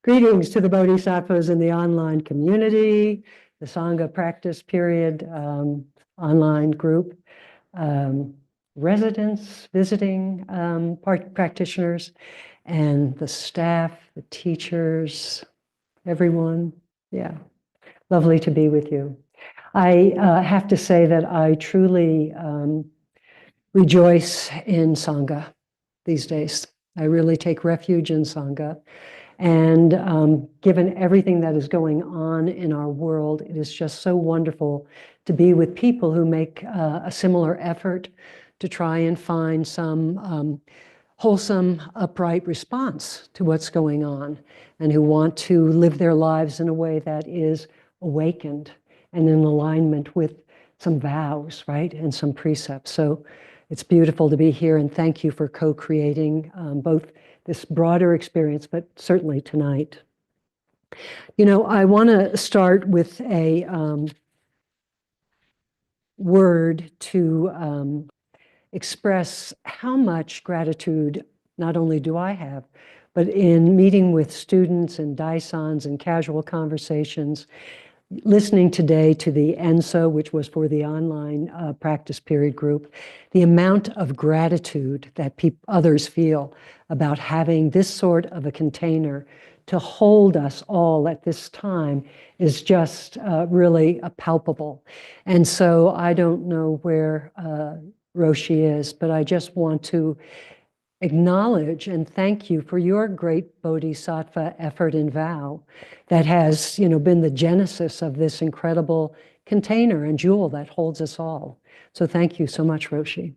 Greetings to the Bodhisattvas in the online community, the Sangha Practice Period online group, residents, visiting practitioners, and the staff, the teachers, everyone. Yeah, lovely to be with you. I have to say that I truly rejoice in Sangha these days. I really take refuge in Sangha. And given everything that is going on in our world, it is just so wonderful to be with people who make a similar effort to try and find some wholesome, upright response to what's going on, and who want to live their lives in a way that is awakened and in alignment with some vows, right, and some precepts. So it's beautiful to be here, and thank you for co-creating both this broader experience, but certainly tonight. You know, I want to start with a word to express how much gratitude not only do I have, but in meeting with students and daisans and casual conversations, listening today to the ENSO, which was for the online practice period group, the amount of gratitude that others feel about having this sort of a container to hold us all at this time is just really palpable. And so I don't know where Roshi is, but I just want to acknowledge and thank you for your great bodhisattva effort and vow that has, been the genesis of this incredible container and jewel that holds us all. So thank you so much, Roshi.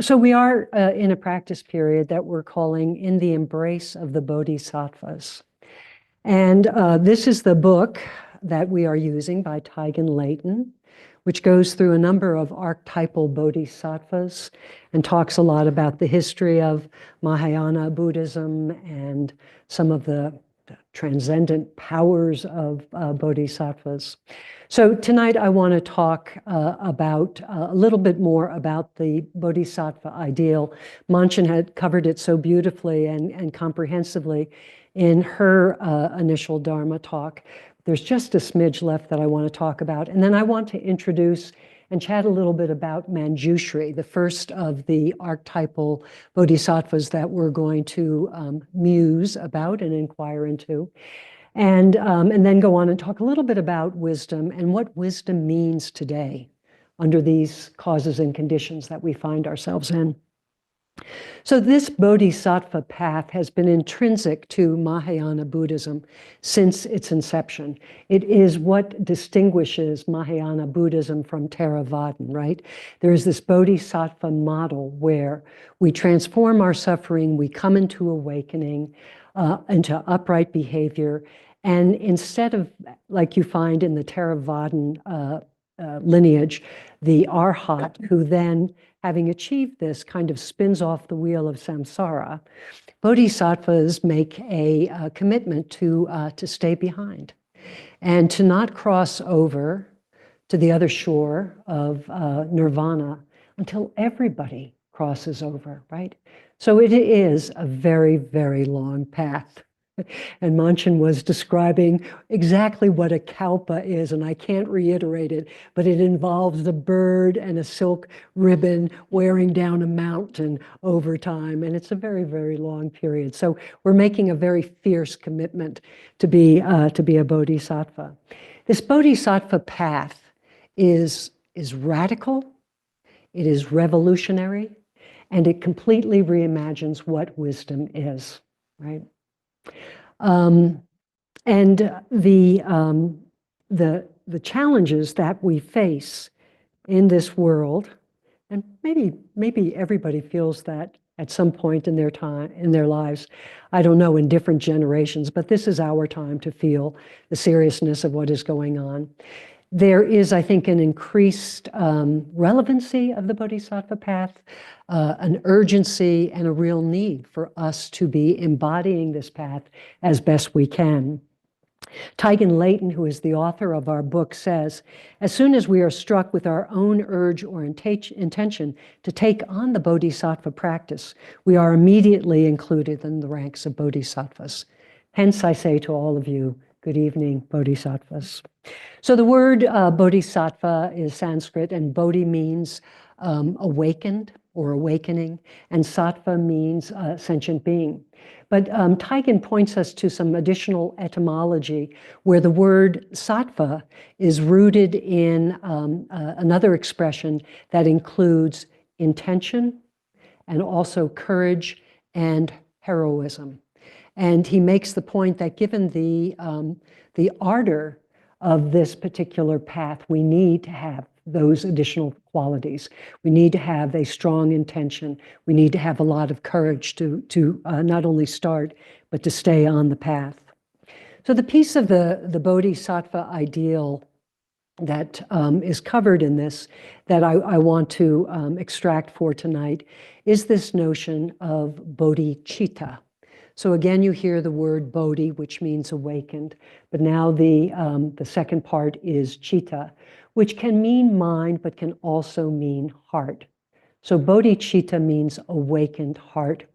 So we are in a practice period that we're calling In the Embrace of the Bodhisattvas. And this is the book that we are using by Taigen Leighton, which goes through a number of archetypal bodhisattvas and talks a lot about the history of Mahayana Buddhism and some of the transcendent powers of bodhisattvas. So tonight I want to talk about a little bit more about the bodhisattva ideal. Manchen had covered it so beautifully and comprehensively in her initial Dharma talk. There's just a smidge left that I want to talk about. And then I want to introduce and chat a little bit about Manjushri, the first of the archetypal bodhisattvas that we're going to muse about and inquire into. And then go on and talk a little bit about wisdom and what wisdom means today under these causes and conditions that we find ourselves in. So this bodhisattva path has been intrinsic to Mahayana Buddhism since its inception. It is what distinguishes Mahayana Buddhism from Theravadan, right? There is this bodhisattva model where we transform our suffering, we come into awakening, into upright behavior, and instead of, like you find in the Theravadan lineage, the arhat, who then, having achieved this, kind of spins off the wheel of samsara, bodhisattvas make a commitment to stay behind and to not cross over to the other shore of nirvana until everybody crosses over, right? So it is a very, very long path. And Manchen was describing exactly what a kalpa is, and I can't reiterate it, but it involves a bird and a silk ribbon wearing down a mountain over time, and it's a very, very long period. So we're making a very fierce commitment to be a bodhisattva. This bodhisattva path is radical, it is revolutionary, and it completely reimagines what wisdom is, right? And the challenges that we face in this world, and maybe everybody feels that at some point in their lives, I don't know, in different generations, but this is our time to feel the seriousness of what is going on. There is, I think, an increased relevancy of the bodhisattva path, an urgency and a real need for us to be embodying this path as best we can. Teigen Leighton, who is the author of our book, says, as soon as we are struck with our own urge or intention to take on the Bodhisattva practice, we are immediately included in the ranks of Bodhisattvas. Hence, I say to all of you, good evening, Bodhisattvas. So the word Bodhisattva is Sanskrit, and Bodhi means awakened or awakening, and Sattva means sentient being. But Teigen points us to some additional etymology where the word sattva is rooted in another expression that includes intention and also courage and heroism. And he makes the point that given the ardor of this particular path, we need to have those additional qualities. We need to have a strong intention. We need to have a lot of courage to not only start, but to stay on the path. So the piece of the Bodhisattva ideal that is covered in this that I want to extract for tonight is this notion of bodhicitta. So again, you hear the word bodhi, which means awakened, but now the second part is citta, which can mean mind, but can also mean heart. So bodhicitta means awakened heart,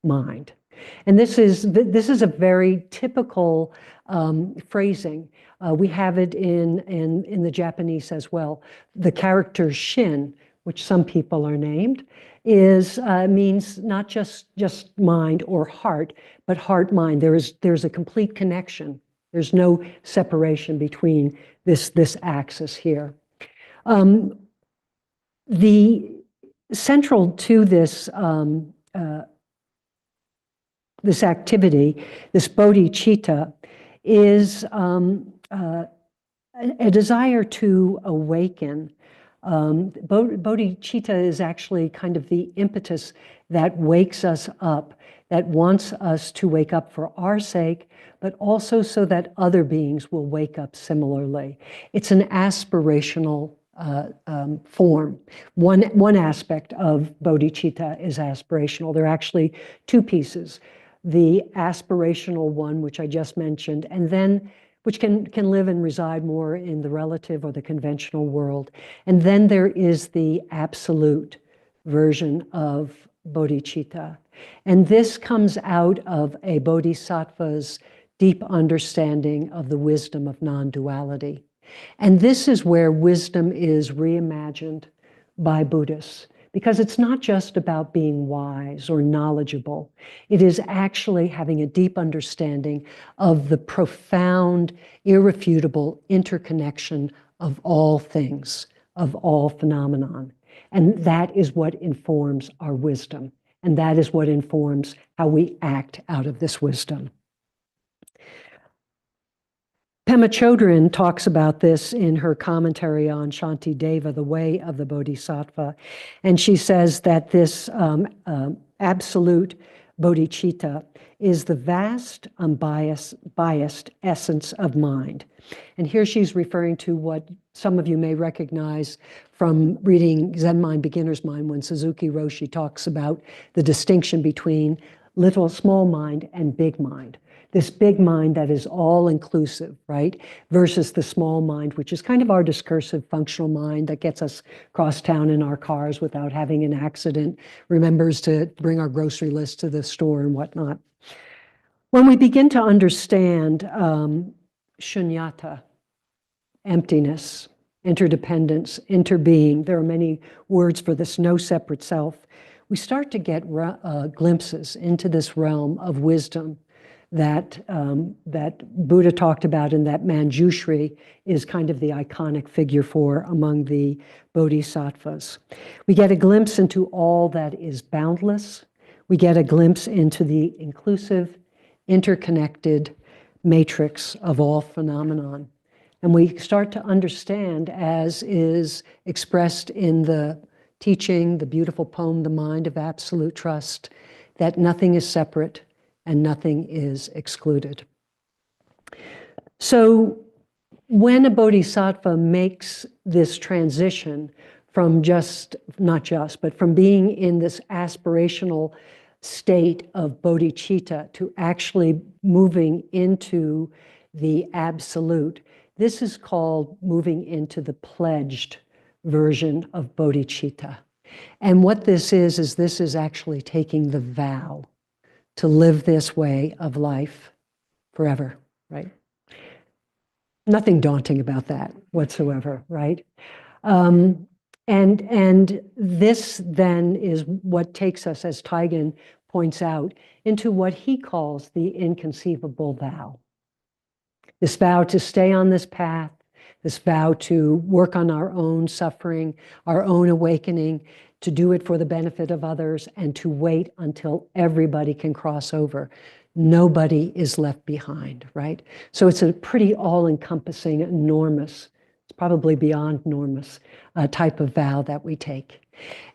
mind. And this is a very typical phrasing. We have it in the Japanese as well. The character shin, which some people are named, means not just mind or heart, but heart-mind. There's a complete connection. There's no separation between this axis here. The central to this this activity, this bodhicitta, is a desire to awaken. Bodhicitta is actually kind of the impetus that wakes us up, that wants us to wake up for our sake, but also so that other beings will wake up similarly. It's an aspirational form. One aspect of bodhicitta is aspirational. There are actually two pieces. The aspirational one, which I just mentioned, and then which can live and reside more in the relative or the conventional world. And then there is the absolute version of bodhicitta. And this comes out of a bodhisattva's deep understanding of the wisdom of non-duality. And this is where wisdom is reimagined by Buddhists, because it's not just about being wise or knowledgeable. It is actually having a deep understanding of the profound, irrefutable interconnection of all things, of all phenomenon. And that is what informs our wisdom. And that is what informs how we act out of this wisdom. Pema Chodron talks about this in her commentary on Shantideva, the way of the Bodhisattva. And she says that this absolute bodhicitta is the vast, unbiased essence of mind. And here she's referring to what some of you may recognize from reading Zen Mind, Beginner's Mind, when Suzuki Roshi talks about the distinction between little, small mind and big mind. This big mind that is all-inclusive, right? Versus the small mind, which is kind of our discursive, functional mind that gets us across town in our cars without having an accident, remembers to bring our grocery list to the store and whatnot. When we begin to understand shunyata, emptiness, interdependence, interbeing, there are many words for this, no separate self, we start to get glimpses into this realm of wisdom that Buddha talked about, and that Manjushri is kind of the iconic figure for among the bodhisattvas. We get a glimpse into all that is boundless. We get a glimpse into the inclusive, interconnected matrix of all phenomenon. And we start to understand, as is expressed in the teaching, the beautiful poem, The Mind of Absolute Trust, that nothing is separate and nothing is excluded. So when a bodhisattva makes this transition from but from being in this aspirational state of bodhicitta to actually moving into the absolute. This is called moving into the pledged version of bodhicitta. And what this is this is actually taking the vow to live this way of life forever, right? Nothing daunting about that whatsoever, right? And this then is what takes us, as Taigen points out, into what he calls the inconceivable vow. This vow to stay on this path, this vow to work on our own suffering, our own awakening, to do it for the benefit of others, and to wait until everybody can cross over. Nobody is left behind, right? So it's a pretty all-encompassing, enormous, it's probably beyond enormous, type of vow that we take.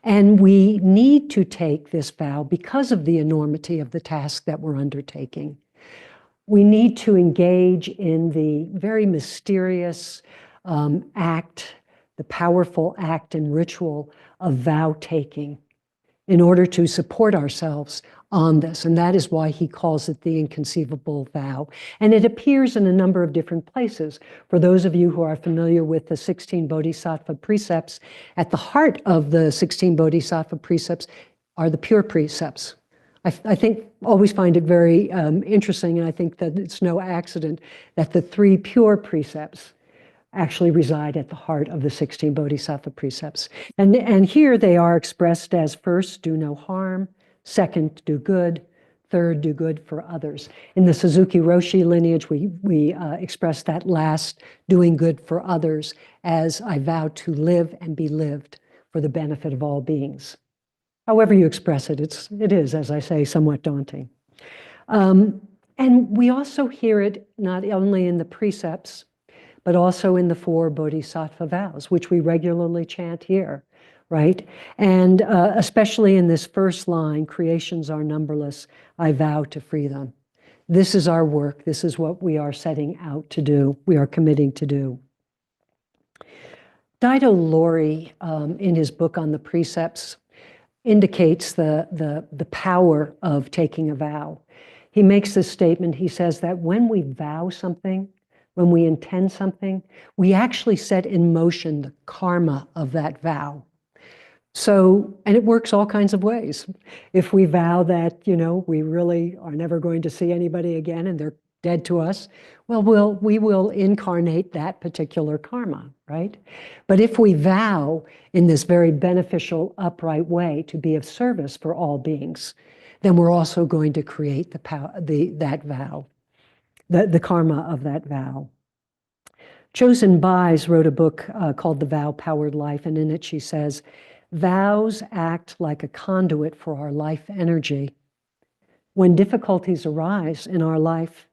And we need to take this vow because of the enormity of the task that we're undertaking. We need to engage in the very mysterious act, the powerful act and ritual of vow taking in order to support ourselves on this. And that is why he calls it the inconceivable vow. And it appears in a number of different places. For those of you who are familiar with the 16 Bodhisattva precepts, at the heart of the 16 Bodhisattva precepts are the pure precepts. I think, always find it very interesting, and I think that it's no accident that the 3 pure precepts actually reside at the heart of the 16 Bodhisattva precepts. And here they are expressed as: first, do no harm; second, do good; third, do good for others. In the Suzuki Roshi lineage, we express that last, doing good for others, as I vow to live and be lived for the benefit of all beings. However you express it, it is, as I say, somewhat daunting. And we also hear it not only in the precepts, but also in the 4 Bodhisattva vows, which we regularly chant here, right? And especially in this first line, creations are numberless, I vow to free them. This is our work. This is what we are setting out to do. We are committing to do. Daido Loori, in his book on the precepts, indicates the power of taking a vow. He makes this statement. He says that when we vow something, when we intend something, we actually set in motion the karma of that vow. So, and it works all kinds of ways. If we vow that, we really are never going to see anybody again and they're dead to us, well, we will incarnate that particular karma, right? But if we vow in this very beneficial, upright way to be of service for all beings, then we're also going to create that vow, the karma of that vow. Chosen Baez wrote a book called The Vow-Powered Life, and in it she says, vows act like a conduit for our life energy. When difficulties arise in our life,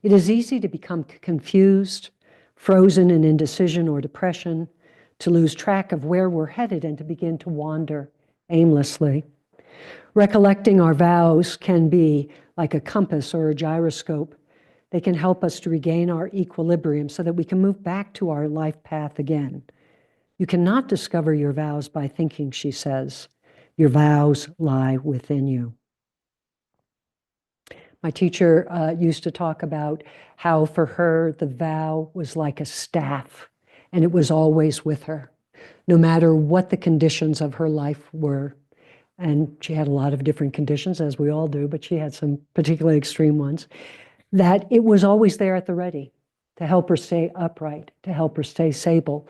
it is easy to become confused, frozen in indecision or depression, to lose track of where we're headed and to begin to wander aimlessly. Recollecting our vows can be like a compass or a gyroscope. They can help us to regain our equilibrium so that we can move back to our life path again. You cannot discover your vows by thinking, she says. Your vows lie within you. My teacher used to talk about how for her the vow was like a staff, and it was always with her, no matter what the conditions of her life were. And she had a lot of different conditions, as we all do, but she had some particularly extreme ones, that it was always there at the ready to help her stay upright, to help her stay stable,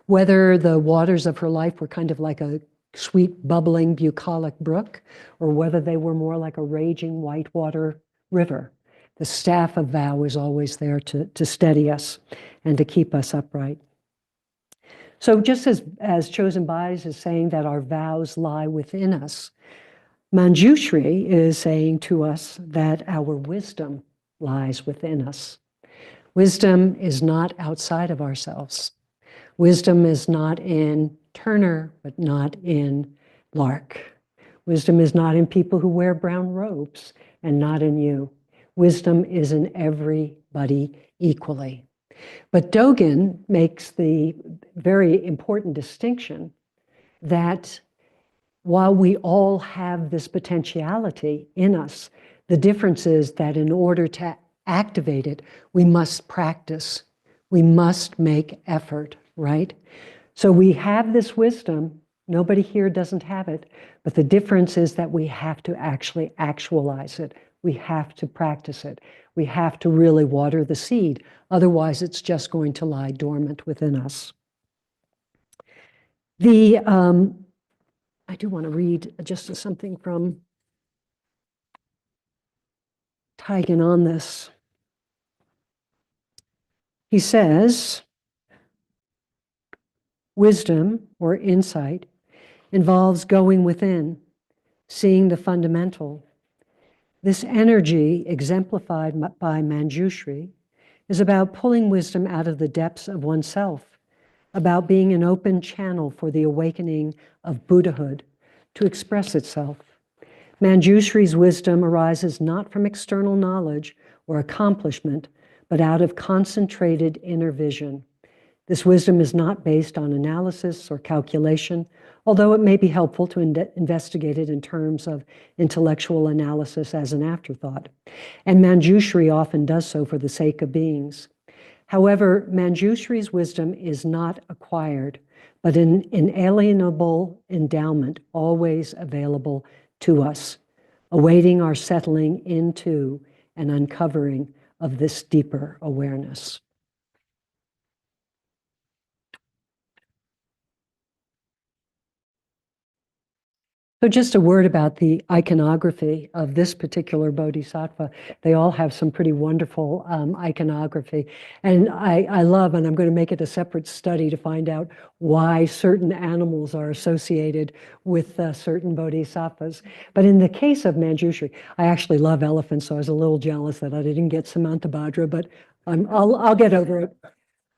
whether the waters of her life were kind of like a sweet, bubbling, bucolic brook, or whether they were more like a raging whitewater river. The staff of vow is always there to steady us and to keep us upright. So just as Chosen Baez is saying that our vows lie within us, Manjushri is saying to us that our wisdom lies within us. Wisdom is not outside of ourselves. Wisdom is not in Turner, but not in Lark. Wisdom is not in people who wear brown robes and not in you. Wisdom is in everybody equally. But Dogen makes the very important distinction that while we all have this potentiality in us, the difference is that in order to activate it, we must practice. We must make effort, right? So we have this wisdom. Nobody here doesn't have it. But the difference is that we have to actually actualize it. We have to practice it. We have to really water the seed. Otherwise, it's just going to lie dormant within us. I do want to read just something from Taigen on this. He says, wisdom or insight involves going within, seeing the fundamental. This energy, exemplified by Manjushri, is about pulling wisdom out of the depths of oneself, about being an open channel for the awakening of Buddhahood to express itself. Manjushri's wisdom arises not from external knowledge or accomplishment, but out of concentrated inner vision. This wisdom is not based on analysis or calculation, although it may be helpful to investigate it in terms of intellectual analysis as an afterthought. And Manjushri often does so for the sake of beings. However, Manjushri's wisdom is not acquired, but an inalienable endowment always available to us, awaiting our settling into and uncovering of this deeper awareness. So just a word about the iconography of this particular Bodhisattva. They all have some pretty wonderful iconography. And I love, and I'm going to make it a separate study to find out why certain animals are associated with certain bodhisattvas. But in the case of Manjushri, I actually love elephants, so I was a little jealous that I didn't get Samantabhadra, but I'll get over it.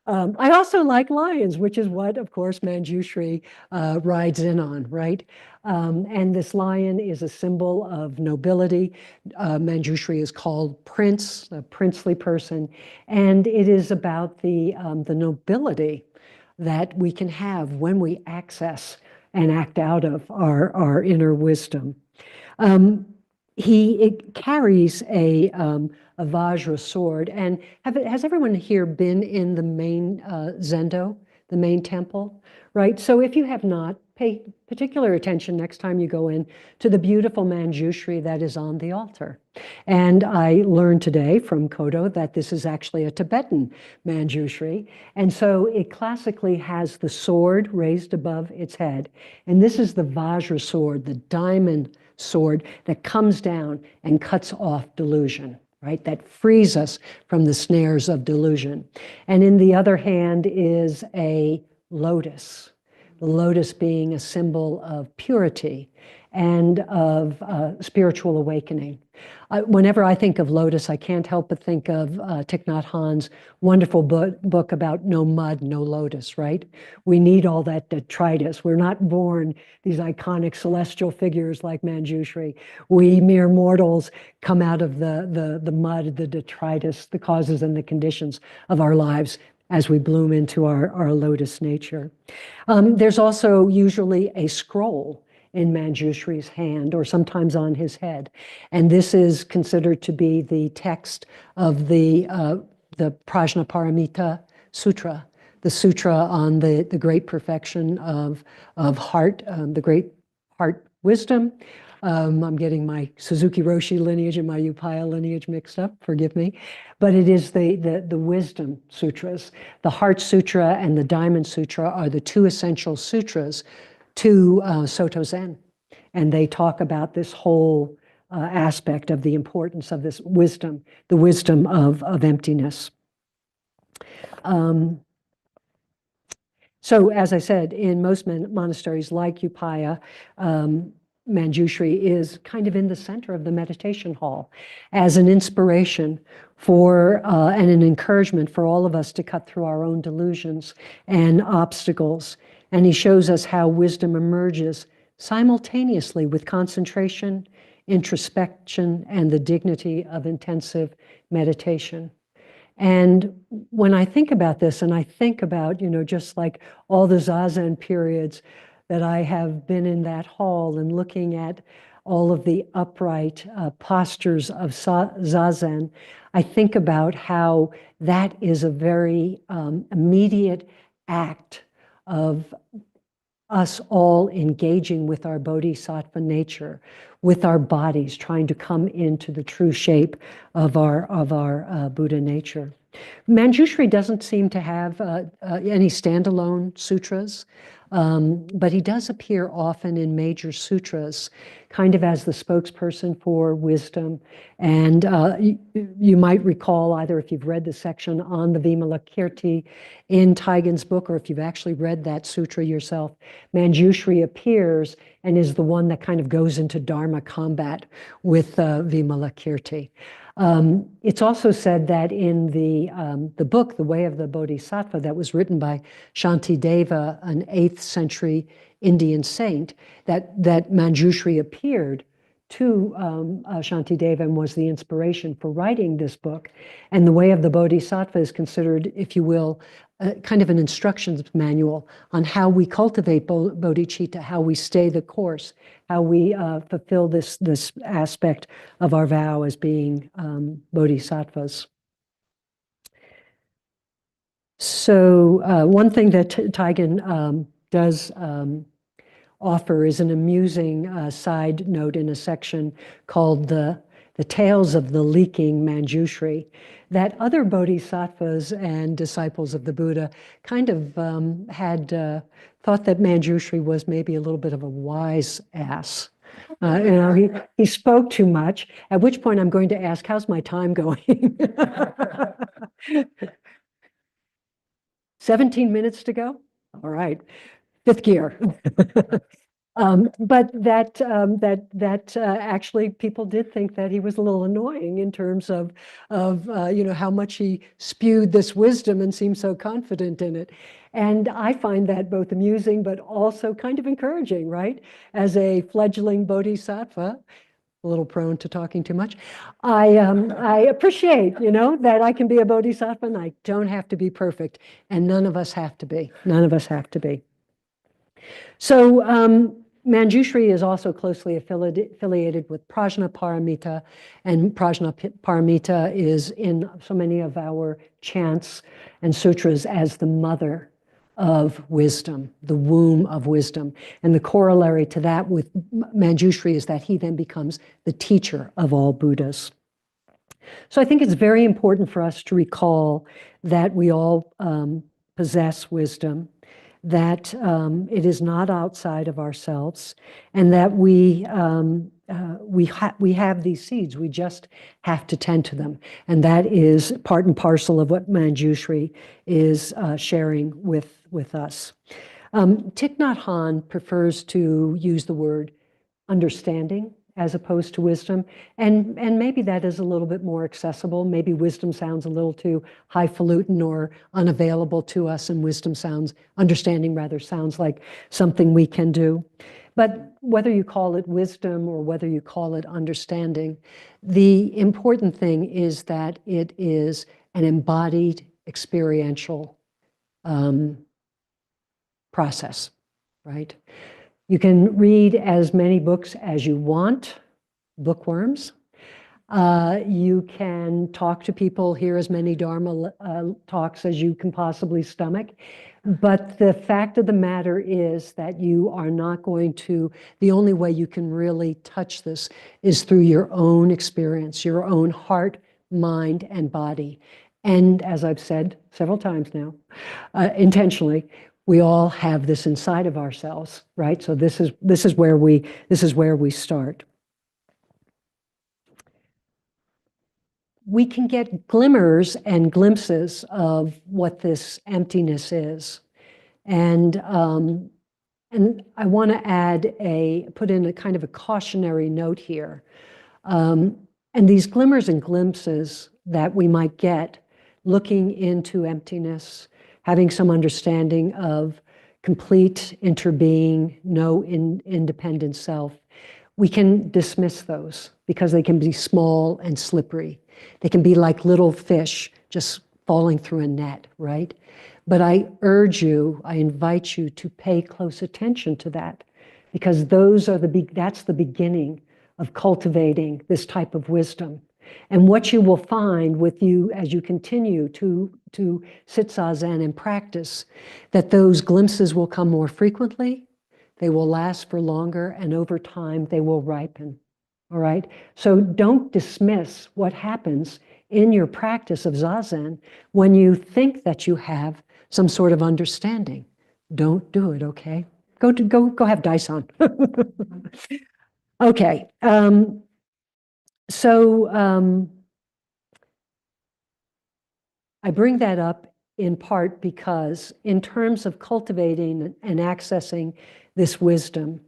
I also like lions, which is what, of course, Manjushri rides in on, right? And this lion is a symbol of nobility. Manjushri is called prince, a princely person, and it is about the nobility that we can have when we access and act out of our inner wisdom. It carries a Vajra sword. And has everyone here been in the main Zendo, the main temple, right? So if you have not, pay particular attention next time you go in to the beautiful Manjushri that is on the altar. And I learned today from Kodo that this is actually a Tibetan Manjushri. And so it classically has the sword raised above its head. And this is the Vajra sword, the diamond sword that comes down and cuts off delusion, right? That frees us from the snares of delusion. And in the other hand is a lotus, the lotus being a symbol of purity and of spiritual awakening. Whenever I think of lotus, I can't help but think of Thich Nhat Hanh's wonderful book about no mud, no lotus, right? We need all that detritus. We're not born these iconic celestial figures like Manjushri. We mere mortals come out of the mud, the detritus, the causes and the conditions of our lives as we bloom into our lotus nature. There's also usually a scroll in Manjushri's hand, or sometimes on his head. And this is considered to be the text of the Prajnaparamita Sutra, the sutra on the great perfection of heart, the great heart wisdom. I'm getting my Suzuki Roshi lineage and my Upaya lineage mixed up, forgive me. But it is the wisdom sutras. The Heart Sutra and the Diamond Sutra are the two essential sutras to Soto Zen. And they talk about this whole aspect of the importance of this wisdom, the wisdom of emptiness. So as I said, in most monasteries like Upaya, Manjushri is kind of in the center of the meditation hall as an inspiration for and an encouragement for all of us to cut through our own delusions and obstacles. And he shows us how wisdom emerges simultaneously with concentration, introspection, and the dignity of intensive meditation. And when I think about this, and I think about, just like all the Zazen periods that I have been in that hall and looking at all of the upright postures of Zazen, I think about how that is a very immediate act of us all engaging with our Bodhisattva nature, with our bodies, trying to come into the true shape of our Buddha nature. Manjushri doesn't seem to have any standalone sutras, but he does appear often in major sutras, kind of as the spokesperson for wisdom. And you might recall, either if you've read the section on the Vimalakirti in Taigen's book, or if you've actually read that sutra yourself, Manjushri appears and is the one that kind of goes into Dharma combat with Vimalakirti. It's also said that in the book, The Way of the Bodhisattva, that was written by Shantideva, an 8th century Indian saint, that Manjushri appeared to Shantideva and was the inspiration for writing this book. And The Way of the Bodhisattva is considered, if you will, kind of an instructions manual on how we cultivate bodhicitta, how we stay the course, how we fulfill this aspect of our vow as being bodhisattvas. So one thing that Taigen does offer is an amusing side note in a section called the Tales of the Leaking Manjushri, that other bodhisattvas and disciples of the Buddha kind of had thought that Manjushri was maybe a little bit of a wise ass. He spoke too much, at which point I'm going to ask, how's my time going? 17 minutes to go? All right, 5th gear. But that actually people did think that he was a little annoying in terms of how much he spewed this wisdom and seemed so confident in it. And I find that both amusing but also kind of encouraging, right? As a fledgling bodhisattva, a little prone to talking too much, I appreciate, that I can be a bodhisattva and I don't have to be perfect, and none of us have to be. None of us have to be. So Manjushri is also closely affiliated with Prajnaparamita, and Prajnaparamita is in so many of our chants and sutras as the mother of wisdom, the womb of wisdom. And the corollary to that with Manjushri is that he then becomes the teacher of all Buddhas. So I think it's very important for us to recall that we all possess wisdom, that it is not outside of ourselves, and that we have these seeds. We just have to tend to them, and that is part and parcel of what Manjushri is sharing with us. Thich Nhat Hanh prefers to use the word understanding as opposed to wisdom. And maybe that is a little bit more accessible. Maybe wisdom sounds a little too highfalutin or unavailable to us, and understanding rather sounds like something we can do. But whether you call it wisdom or whether you call it understanding, the important thing is that it is an embodied experiential process, right? You can read as many books as you want, bookworms. You can talk to people, hear as many Dharma talks as you can possibly stomach. But the fact of the matter is that you are not going to, the only way you can really touch this is through your own experience, your own heart, mind, and body. And as I've said several times now, intentionally, we all have this inside of ourselves, right? So this is where we start. We can get glimmers and glimpses of what this emptiness is, and I want to put in a kind of a cautionary note here. And these glimmers and glimpses that we might get looking into emptiness, having some understanding of complete interbeing, no independent self, we can dismiss those because they can be small and slippery. They can be like little fish just falling through a net, right? But I invite you to pay close attention to that, because that's the beginning of cultivating this type of wisdom. And what you will find with you as you continue to sit Zazen and practice, that those glimpses will come more frequently, they will last for longer, and over time they will ripen. All right? So don't dismiss what happens in your practice of Zazen when you think that you have some sort of understanding. Don't do it, okay? Go have dice on. Okay. I bring that up in part because in terms of cultivating and accessing this wisdom,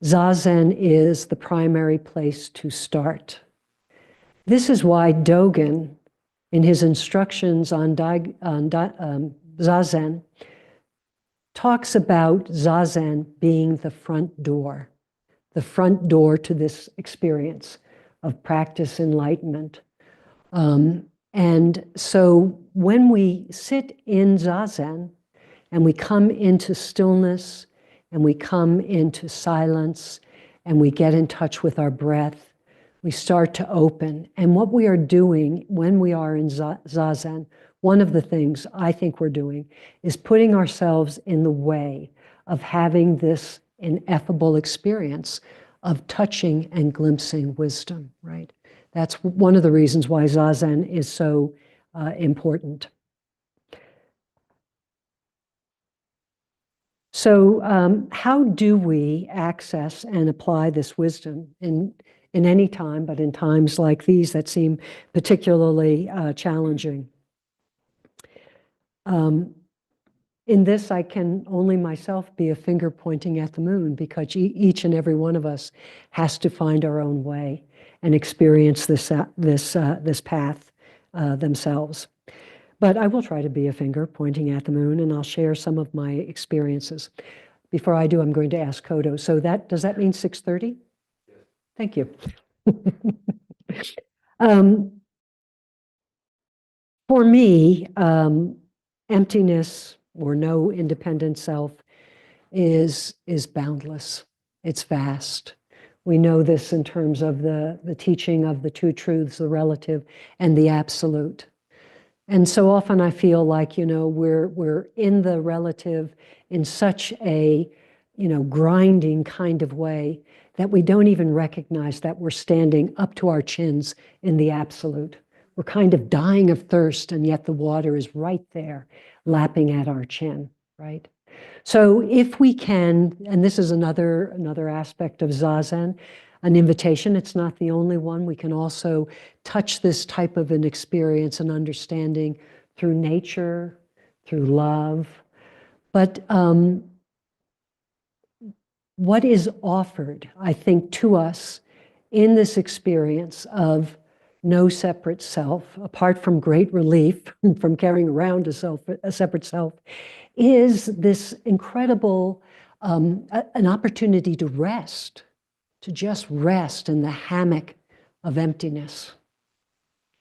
Zazen is the primary place to start. This is why Dogen, in his instructions on Zazen, talks about Zazen being the front door to this experience of practice enlightenment. And so when we sit in Zazen and we come into stillness and we come into silence and we get in touch with our breath, we start to open. And what we are doing when we are in Zazen, one of the things I think we're doing is putting ourselves in the way of having this ineffable experience of touching and glimpsing wisdom, right? That's one of the reasons why Zazen is so important. So how do we access and apply this wisdom in any time, but in times like these that seem particularly challenging? In this, I can only myself be a finger pointing at the moon, because each and every one of us has to find our own way and experience this path themselves. But I will try to be a finger pointing at the moon, and I'll share some of my experiences. Before I do, I'm going to ask Kodo. So does that mean 6:30? Yes. Thank you. For me, emptiness or no independent self is boundless. It's vast. We know this in terms of the teaching of the two truths, the relative and the absolute. And so often I feel like, we're in the relative in such a, grinding kind of way that we don't even recognize that we're standing up to our chins in the absolute. We're kind of dying of thirst, and yet the water is right there, lapping at our chin, right? So if we can, and this is another aspect of Zazen, an invitation, it's not the only one. We can also touch this type of an experience and understanding through nature, through love. But what is offered, I think, to us in this experience of no separate self, apart from great relief from carrying around a separate self, is this incredible, an opportunity to rest, to just rest in the hammock of emptiness.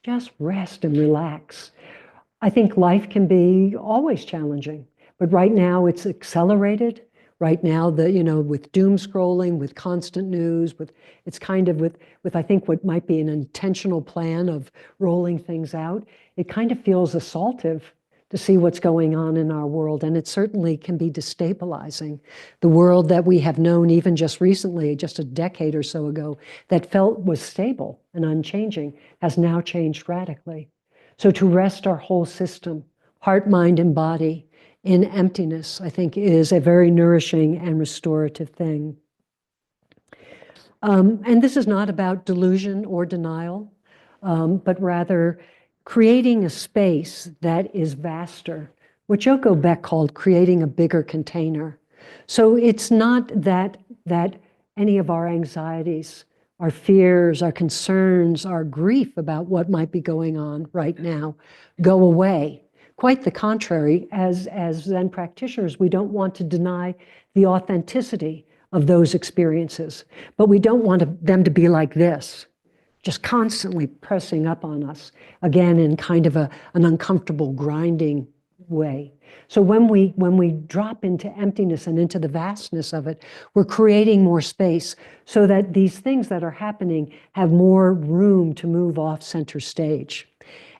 Just rest and relax. I think life can be always challenging, but right now it's accelerated. Right now, with doom scrolling, with constant news, it's kind of with I think what might be an intentional plan of rolling things out, it kind of feels assaultive to see what's going on in our world, and it certainly can be destabilizing. The world that we have known even just recently, just a decade or so ago, that felt was stable and unchanging, has now changed radically. So to rest our whole system, heart, mind, and body, in emptiness, I think, is a very nourishing and restorative thing. And this is not about delusion or denial, but rather creating a space that is vaster, what Joko Beck called creating a bigger container. So it's not that any of our anxieties, our fears, our concerns, our grief about what might be going on right now go away. Quite the contrary, as Zen practitioners, we don't want to deny the authenticity of those experiences, but we don't want them to be like this, just constantly pressing up on us, again, in kind of an uncomfortable, grinding way. So when we drop into emptiness and into the vastness of it, we're creating more space so that these things that are happening have more room to move off center stage.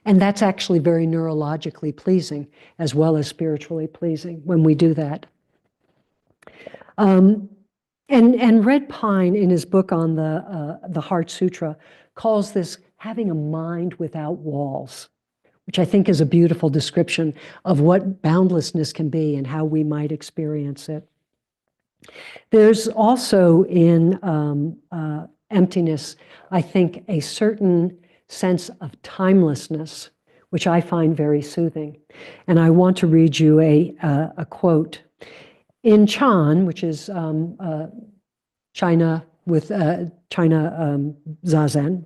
And that's actually very neurologically pleasing as well as spiritually pleasing when we do that. And Red Pine, in his book on the Heart Sutra, calls this having a mind without walls, which I think is a beautiful description of what boundlessness can be and how we might experience it. There's also in emptiness, I think, a certain sense of timelessness, which I find very soothing. And I want to read you a quote. In Chan, which is China with China Zazen,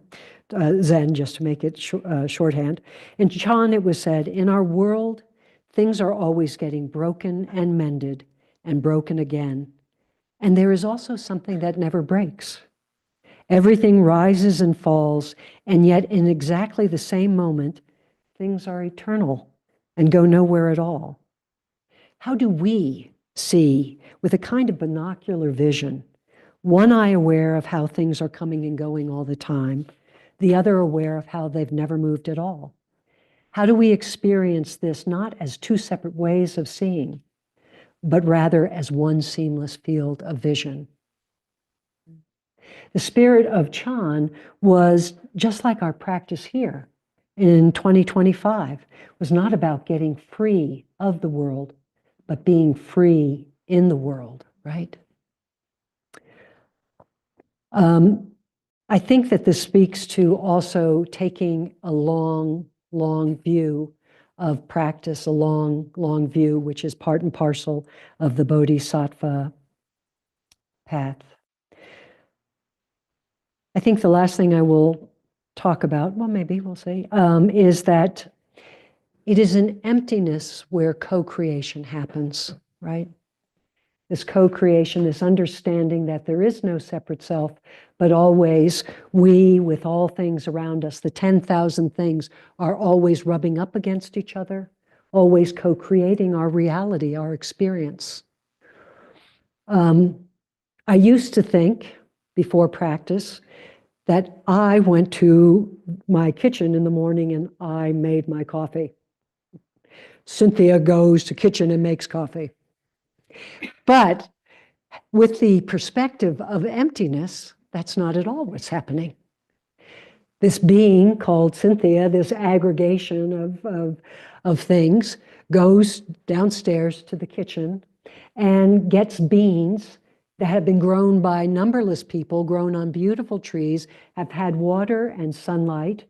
Zen, just to make it shorthand. In Chan, it was said, in our world, things are always getting broken and mended and broken again. And there is also something that never breaks. Everything rises and falls, and yet in exactly the same moment, things are eternal and go nowhere at all. How do we see, with a kind of binocular vision, one eye aware of how things are coming and going all the time, the other aware of how they've never moved at all? How do we experience this not as two separate ways of seeing, but rather as one seamless field of vision? The spirit of Chan was just like our practice here in 2025, was not about getting free of the world, but being free in the world, right? I think that this speaks to also taking a long view of practice, a long view, which is part and parcel of the Bodhisattva path. I think the last thing I will talk about, well, maybe we'll see, is that it is an emptiness where co-creation happens, right? This co-creation, this understanding that there is no separate self, but always we, with all things around us, the 10,000 things, are always rubbing up against each other, always co-creating our reality, our experience. I used to think, before practice, that I went to my kitchen in the morning and I made my coffee. Cynthia goes to kitchen and makes coffee. But with the perspective of emptiness, that's not at all what's happening. This being called Cynthia, this aggregation of things, goes downstairs to the kitchen and gets beans that have been grown by numberless people, grown on beautiful trees, have had water and sunlight,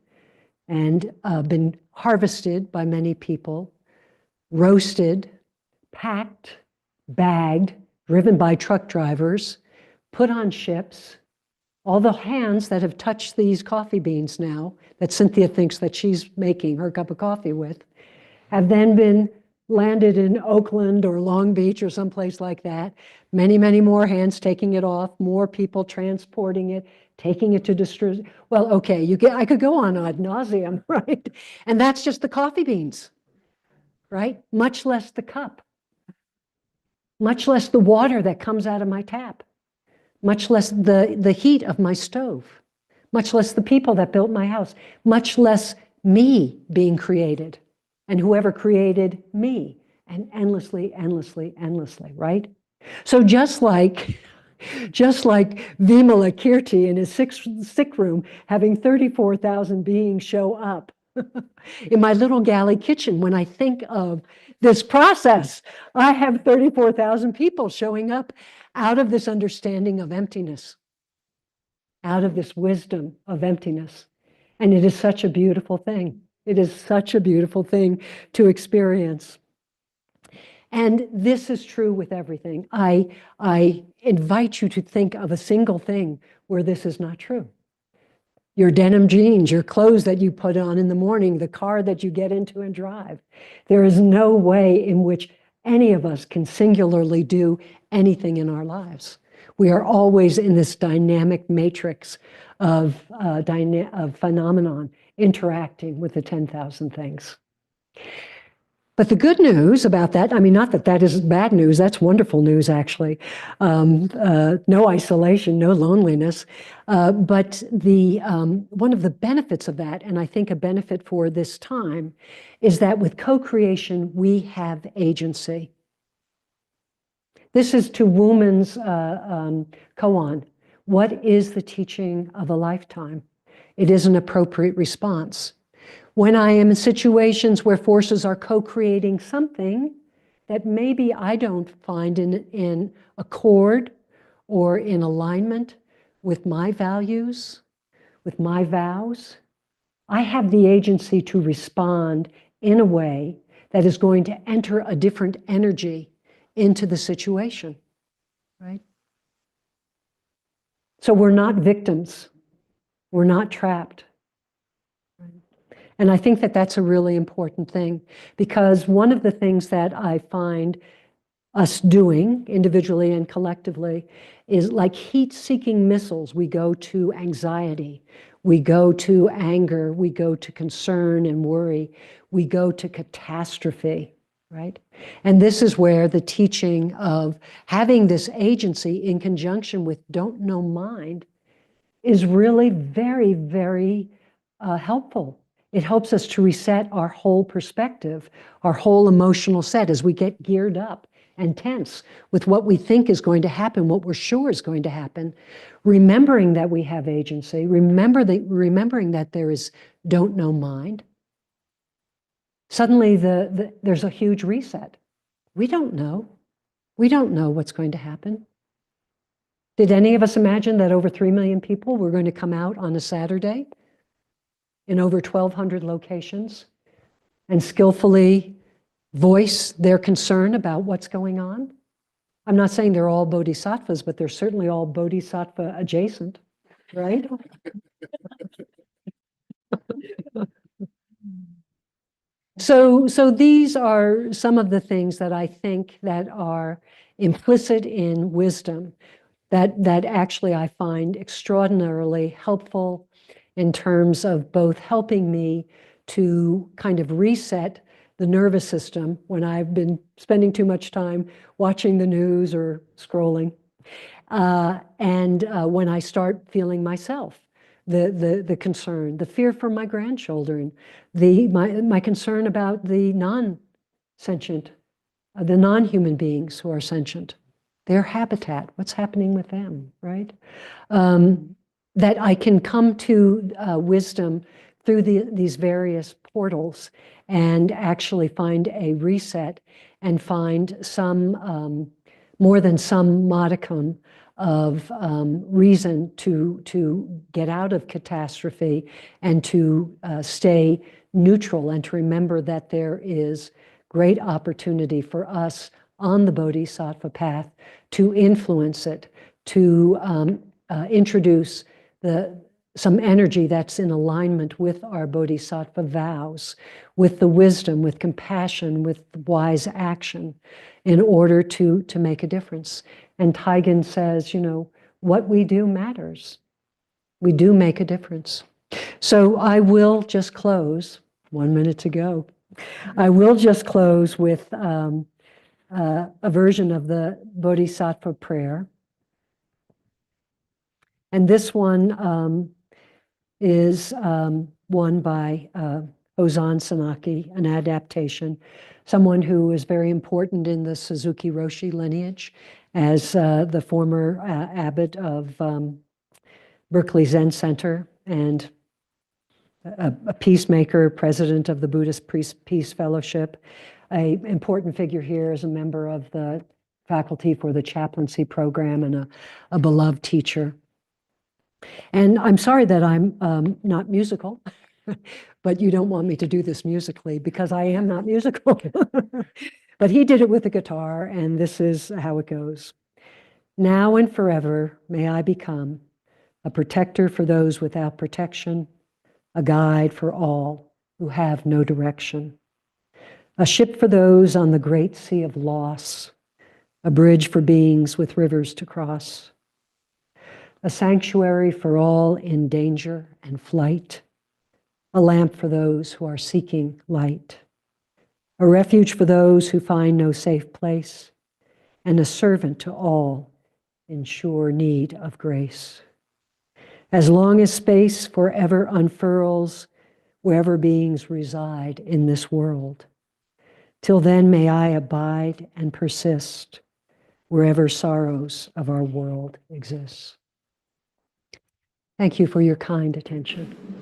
and been harvested by many people, roasted, packed, bagged, driven by truck drivers, put on ships. All the hands that have touched these coffee beans now, that Cynthia thinks that she's making her cup of coffee with, have then been landed in Oakland or Long Beach or someplace like that. Many, many more hands taking it off, more people transporting it, taking it to distribute. Well, okay, I could go on ad nauseum, right? And that's just the coffee beans, right? Much less the cup, much less the water that comes out of my tap, much less the heat of my stove, much less the people that built my house, much less me being created and whoever created me, and endlessly, right? So just like Vimala Kirti in his sick room, having 34,000 beings show up in my little galley kitchen, when I think of this process, I have 34,000 people showing up out of this understanding of emptiness, out of this wisdom of emptiness. And it is such a beautiful thing. It is such a beautiful thing to experience. And this is true with everything. I invite you to think of a single thing where this is not true. Your denim jeans, your clothes that you put on in the morning, the car that you get into and drive. There is no way in which any of us can singularly do anything in our lives. We are always in this dynamic matrix of phenomenon interacting with the 10,000 things. But the good news about that, I mean, not that that is bad news, that's wonderful news, actually. No isolation, no loneliness. But one of the benefits of that, and I think a benefit for this time, is that with co-creation, we have agency. This is to Woman's koan. What is the teaching of a lifetime? It is an appropriate response. When I am in situations where forces are co-creating something that maybe I don't find in accord or in alignment with my values, with my vows, I have the agency to respond in a way that is going to enter a different energy into the situation, right? So we're not victims. We're not trapped. And I think that that's a really important thing, because one of the things that I find us doing individually and collectively is like heat-seeking missiles. We go to anxiety, we go to anger, we go to concern and worry, we go to catastrophe, right? And this is where the teaching of having this agency in conjunction with don't know mind is really very, very helpful. It helps us to reset our whole perspective, our whole emotional set as we get geared up and tense with what we think is going to happen, what we're sure is going to happen, remembering that we have agency, remembering that there is don't know mind. Suddenly there's a huge reset. We don't know. We don't know what's going to happen. Did any of us imagine that over 3 million people were going to come out on a Saturday in over 1,200 locations and skillfully voice their concern about what's going on? I'm not saying they're all bodhisattvas, but they're certainly all bodhisattva adjacent, right? So these are some of the things that I think that are implicit in wisdom that actually I find extraordinarily helpful in terms of both helping me to kind of reset the nervous system when I've been spending too much time watching the news or scrolling, and when I start feeling myself, the concern, the fear for my grandchildren, my concern about the non-sentient, the non-human beings who are sentient, their habitat, what's happening with them, right? That I can come to wisdom through these various portals and actually find a reset and find some, more than some modicum of reason to get out of catastrophe and to stay neutral and to remember that there is great opportunity for us on the Bodhisattva path to influence it, to introduce some energy that's in alignment with our Bodhisattva vows, with the wisdom, with compassion, with wise action, in order to make a difference. And Taigen says, you know, what we do matters. We do make a difference. So I will just close, 1 minute to go. I will just close with a version of the Bodhisattva prayer. And this one is one by Ozan Sanaki, an adaptation, someone who is very important in the Suzuki Roshi lineage as the former abbot of Berkeley Zen Center and a peacemaker, president of the Buddhist Peace Fellowship. An important figure here is a member of the faculty for the chaplaincy program and a beloved teacher. And I'm sorry that I'm not musical, but you don't want me to do this musically because I am not musical. But he did it with a guitar, and this is how it goes. Now and forever may I become a protector for those without protection, a guide for all who have no direction, a ship for those on the great sea of loss, a bridge for beings with rivers to cross, a sanctuary for all in danger and flight, a lamp for those who are seeking light, a refuge for those who find no safe place, and a servant to all in sure need of grace. As long as space forever unfurls wherever beings reside in this world, till then may I abide and persist wherever sorrows of our world exist. Thank you for your kind attention.